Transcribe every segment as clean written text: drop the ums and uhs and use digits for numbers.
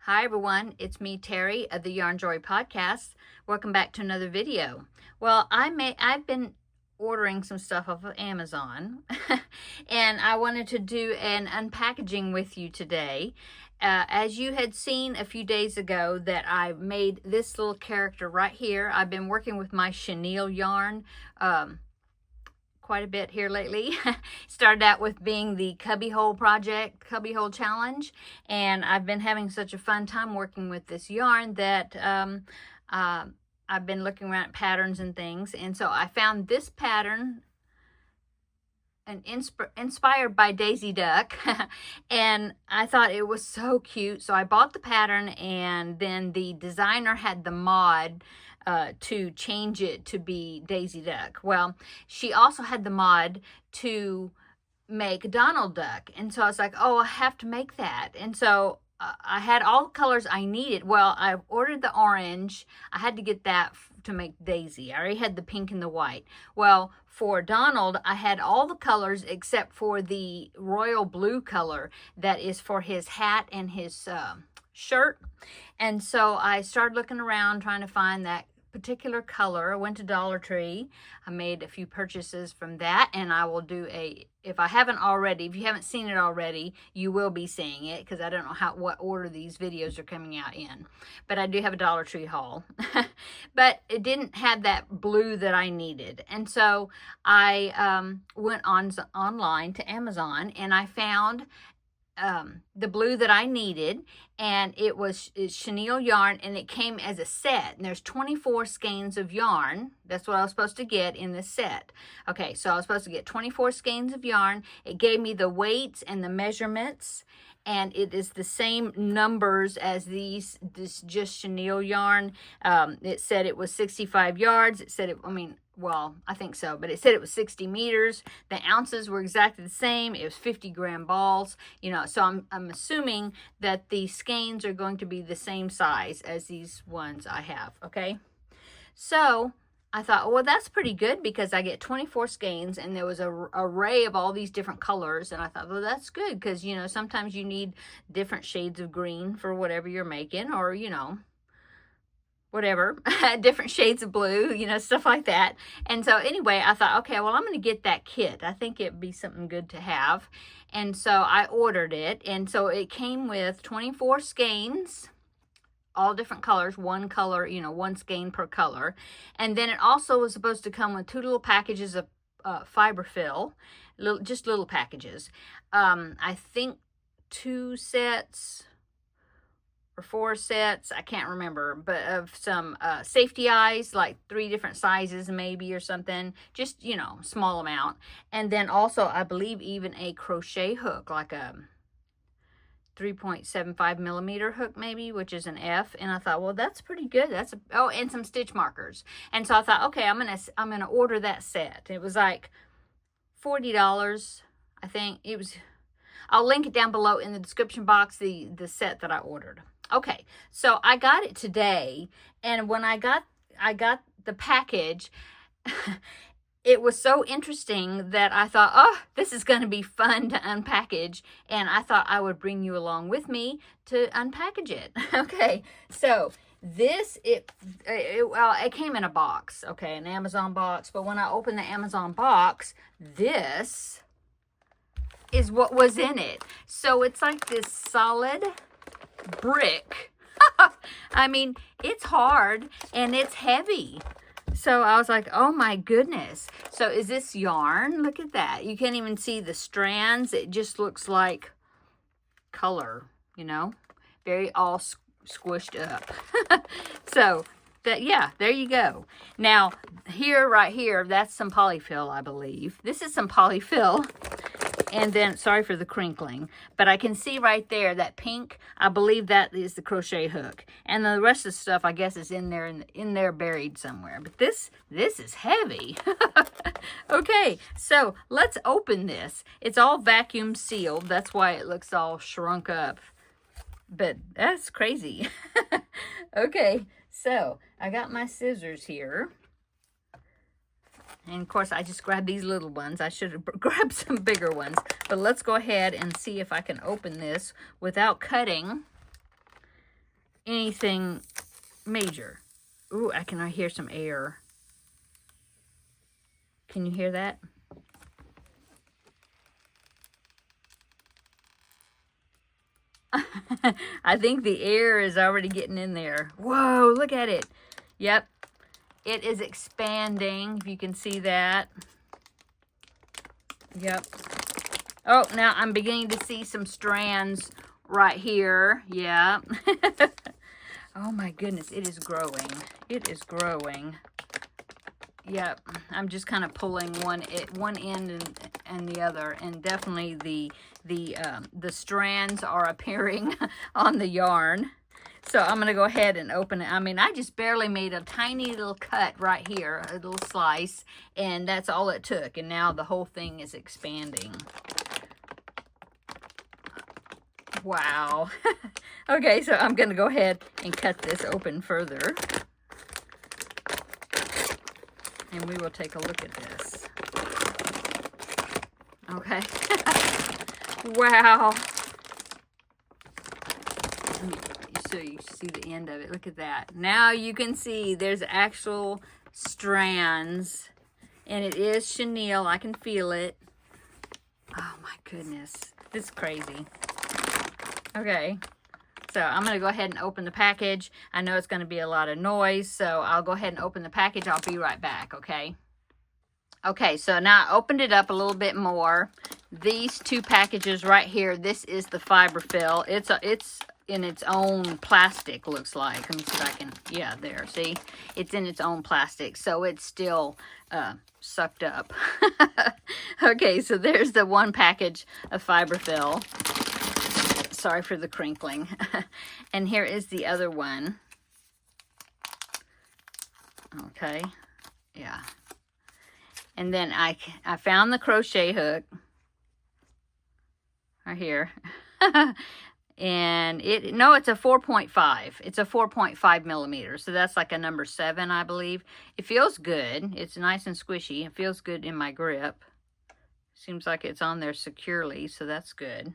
Hi everyone, it's me Terry of the Yarn Joy podcast. Welcome back to another video. Well, I've been ordering some stuff off of Amazon and I wanted to do an unpackaging with you today. As you had seen a few days ago that I made this little character right here. I've been working with my chenille yarn quite a bit here lately. Started out with being the cubbyhole project, cubbyhole challenge, and I've been having such a fun time working with this yarn that I've been looking around at patterns and things, and so I found this pattern and inspired by Daisy Duck and I thought it was so cute, so I bought the pattern, and then the designer had the mod to change it to be Daisy Duck. Well, she also had the mod to make Donald Duck, and so I was like, oh, I have to make that. And so I had all the colors I needed. Well, I ordered the orange. I had to get that to make Daisy. I already had the pink and the white. Well, for Donald, I had all the colors except for the royal blue color that is for his hat and his shirt. And so I started looking around trying to find that particular color. I went to Dollar Tree. I made a few purchases from that, and I will do if I haven't already, if you haven't seen it already, you will be seeing it, because I don't know what order these videos are coming out in. But I do have a Dollar Tree haul. But it didn't have that blue that I needed. And so I went online to Amazon, and I found the blue that I needed, and it's chenille yarn, and it came as a set, and there's 24 skeins of yarn. That's what I was supposed to get in this set. Okay, so I was supposed to get 24 skeins of yarn. It gave me the weights and the measurements, and it is the same numbers as this just chenille yarn. It said it was 65 yards. It said well, I think so, but it said it was 60 meters. The ounces were exactly the same. It was 50-gram balls, so I'm assuming that the skeins are going to be the same size as these ones I have, okay? So I thought, well, that's pretty good, because I get 24 skeins, and there was an array of all these different colors, and I thought, well, that's good, because, sometimes you need different shades of green for whatever you're making, or, whatever, different shades of blue, stuff like that. And so anyway, I thought, okay, well, I'm going to get that kit. I think it'd be something good to have. And so I ordered it. And so it came with 24 skeins, all different colors, one color, one skein per color. And then it also was supposed to come with 2 little packages of fiber fill, just little packages. I think 2 sets or 4 sets, I can't remember, but of some safety eyes, like 3 different sizes maybe, or something, just, small amount. And then also, I believe, even a crochet hook, like a 3.75 millimeter hook maybe, which is an F. And I thought, well, that's pretty good. And some stitch markers. And so I thought, okay, I'm gonna order that set. It was like $40, I think. I'll link it down below in the description box, the set that I ordered. Okay, so I got it today, and when I got the package, it was so interesting that I thought, oh, this is going to be fun to unpackage, and I thought I would bring you along with me to unpackage it. Okay, so it came in a box, okay, an Amazon box, but when I opened the Amazon box, this is what was in it. So it's like this solid brick. I mean, it's hard and it's heavy. So I was like, oh my goodness. So is this yarn? Look at that. You can't even see the strands. It just looks like color, very all squished up. So yeah, there you go. Now, right here, that's some polyfill, I believe. This is some polyfill. And then, sorry for the crinkling, but I can see right there that pink, I believe that is the crochet hook. And the rest of the stuff, I guess, is in there buried somewhere. But this is heavy. Okay, so let's open this. It's all vacuum sealed. That's why it looks all shrunk up. But that's crazy. Okay, so I got my scissors here. And of course, I just grabbed these little ones. I should have grabbed some bigger ones. But let's go ahead and see if I can open this without cutting. anything major. Ooh, I can hear some air. Can you hear that? I think the air is already getting in there. Whoa, look at it. Yep, it is expanding, if you can see that. Yep. Oh, now I'm beginning to see some strands right here. Yeah. Oh my goodness, it is growing. It is growing. Yep, I'm just kind of pulling one end and the other, and definitely the strands are appearing on the yarn. So I'm going to go ahead and open it. I mean, I just barely made a tiny little cut right here, a little slice, and that's all it took. And now the whole thing is expanding. Wow. Okay, so I'm going to go ahead and cut this open further. And we will take a look at this. Okay. Wow. So you see the end of it. Look at that. Now you can see there's actual strands. And it is chenille. I can feel it. Oh my goodness. This is crazy. Okay. So I'm going to go ahead and open the package. I know it's going to be a lot of noise, so I'll go ahead and open the package. I'll be right back, okay? Okay, so now I opened it up a little bit more. These two packages right here, this is the fiberfill. It's in its own plastic, looks like. Let me see if I can, yeah, there, see? It's in its own plastic, so it's still sucked up. Okay, so there's the one package of fiberfill. Sorry for the crinkling. And here is the other one. Okay, yeah. And then I found the crochet hook right here. And it's a 4.5. It's a 4.5 millimeter. So that's like a number 7, I believe. It feels good. It's nice and squishy. It feels good in my grip. Seems like it's on there securely, so that's good.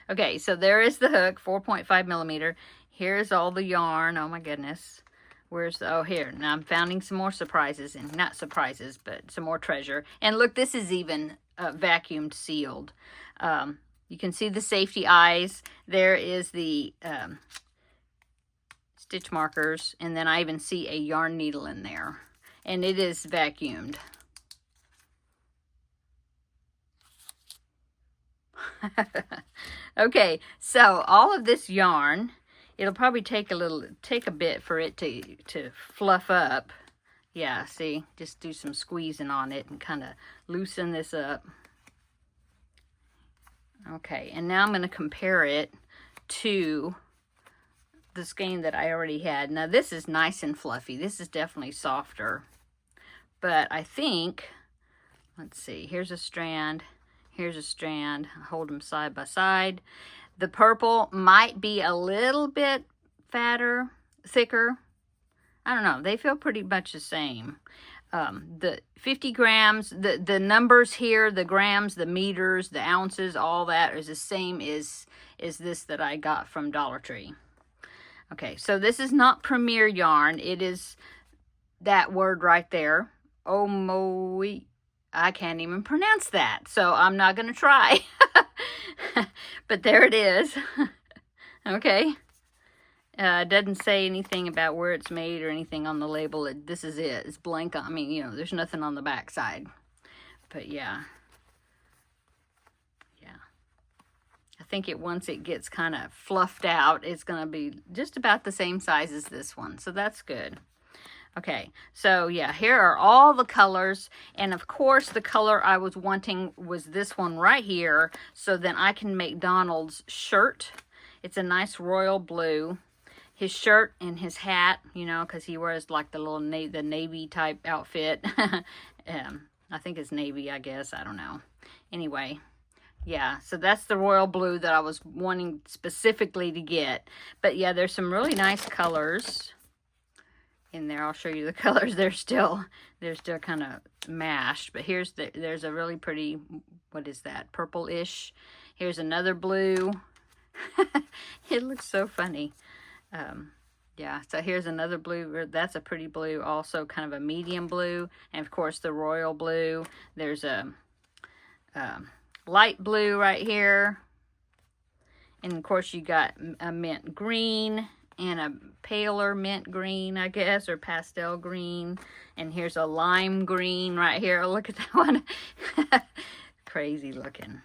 Okay, so there is the hook, 4.5 millimeter. Here's all the yarn. Oh my goodness. Where's the, oh, here. Now I'm finding some more surprises, and not surprises, but some more treasure. And look, this is even vacuumed sealed. You can see the safety eyes. There is the stitch markers, and then I even see a yarn needle in there. And it is vacuumed. Okay, so all of this yarn, it'll probably take a bit for it to fluff up. Yeah, see, just do some squeezing on it and kind of loosen this up. Okay, and now I'm going to compare it to the skein that I already had. Now this is nice and fluffy. This is definitely softer. But I think, let's see, here's a strand. Here's a strand. Hold them side by side. The purple might be a little bit fatter, thicker. I don't know. They feel pretty much the same. The 50 grams, the numbers here, the grams, the meters, the ounces, all that is the same as this that I got from Dollar Tree. Okay, so this is not Premier yarn. It is that word right there. Omoe. I can't even pronounce that, so I'm not going to try. But there it is. Okay. It doesn't say anything about where it's made or anything on the label. This is it. It's blank. I mean, you know, there's nothing on the back side. But yeah. Yeah. I think once it gets kind of fluffed out, it's going to be just about the same size as this one. So that's good. Okay, so yeah, here are all the colors, and of course the color I was wanting was this one right here, so then I can make Donald's shirt. It's a nice royal blue. His shirt and his hat, you know, because he wears like the little the navy type outfit. I think it's navy, I guess, I don't know. Anyway, yeah, so that's the royal blue that I was wanting specifically to get. But yeah, there's some really nice colors in there. I'll show you the colors. They're still kind of mashed, but there's a really pretty, what is that, purple-ish. Here's another blue. It looks so funny. Yeah, so here's another blue. That's a pretty blue, also kind of a medium blue. And of course the royal blue. There's a light blue right here. And of course you got a mint green and a paler mint green, I guess, or pastel green. And here's a lime green right here. Oh, look at that one. Crazy looking.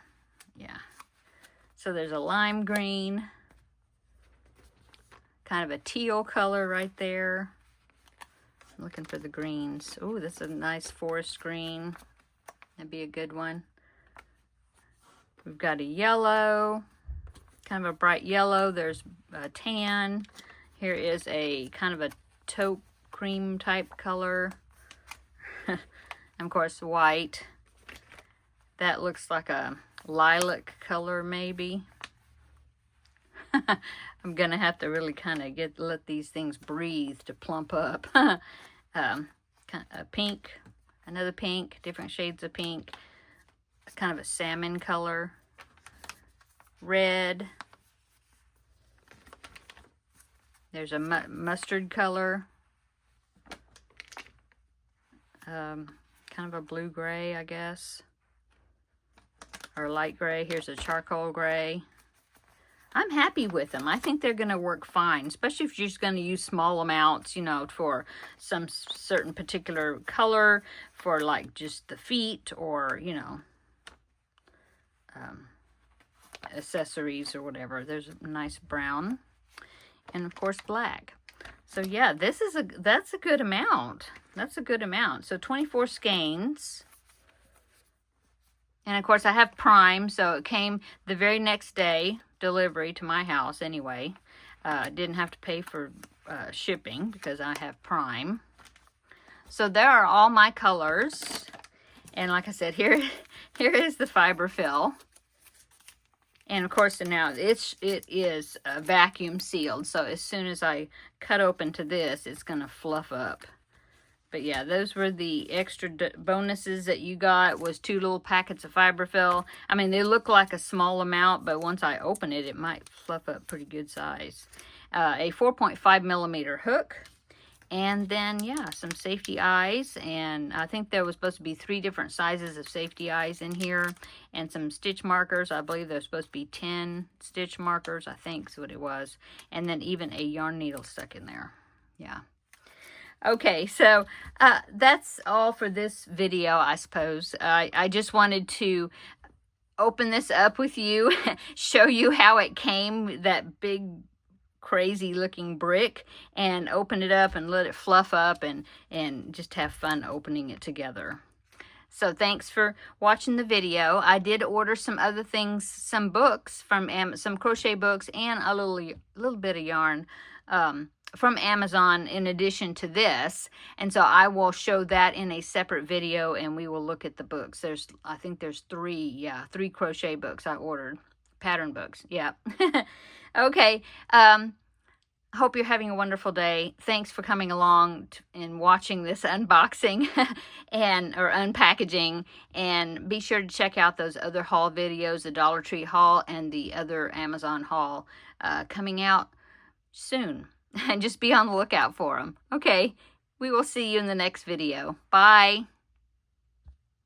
Yeah. So there's a lime green. Kind of a teal color right there. I'm looking for the greens. Oh, this is a nice forest green. That'd be a good one. We've got a yellow, kind of a bright yellow. There's a tan. Here is a kind of a taupe cream type color. And of course, white. That looks like a lilac color, maybe. I'm gonna have to really kind of let these things breathe to plump up. Kind of a pink, another pink, different shades of pink. Kind of a salmon color. Red. There's a mustard color. Kind of a blue gray, I guess. Or light gray. Here's a charcoal gray. I'm happy with them. I think they're going to work fine, especially if you're just going to use small amounts, you know, for some certain particular color, for like just the feet, or, you know, accessories or whatever. There's a nice brown, and of course black. So yeah, that's a good amount. That's a good amount. So 24 skeins. And of course I have Prime, so it came the very next day, delivery to my house anyway. Didn't have to pay for shipping because I have Prime. So there are all my colors. And like I said, here is the fiberfill. And of course now it is vacuum sealed. So as soon as I cut open to this, it's going to fluff up. But yeah, those were the extra bonuses that you got, was 2 little packets of fiberfill. I mean, they look like a small amount, but once I open it, it might fluff up pretty good size. A 4.5 millimeter hook. And then, yeah, some safety eyes. And I think there was supposed to be 3 different sizes of safety eyes in here. And some stitch markers. I believe there's supposed to be 10 stitch markers, I think is what it was. And then even a yarn needle stuck in there. Yeah. Okay, so that's all for this video, I suppose. I just wanted to open this up with you, show you how it came, that big, crazy looking brick, and open it up and let it fluff up and just have fun opening it together. So thanks for watching the video. I did order some other things, some books from some crochet books, and a little bit of yarn from Amazon in addition to this, and so I will show that in a separate video, and we will look at the books. I think there's 3 crochet books I ordered, pattern books. Yeah. Okay. Hope you're having a wonderful day. Thanks for coming along and watching this unboxing or unpackaging, and be sure to check out those other haul videos, the Dollar Tree haul and the other Amazon haul coming out soon. And just be on the lookout for them. Okay, we will see you in the next video. Bye.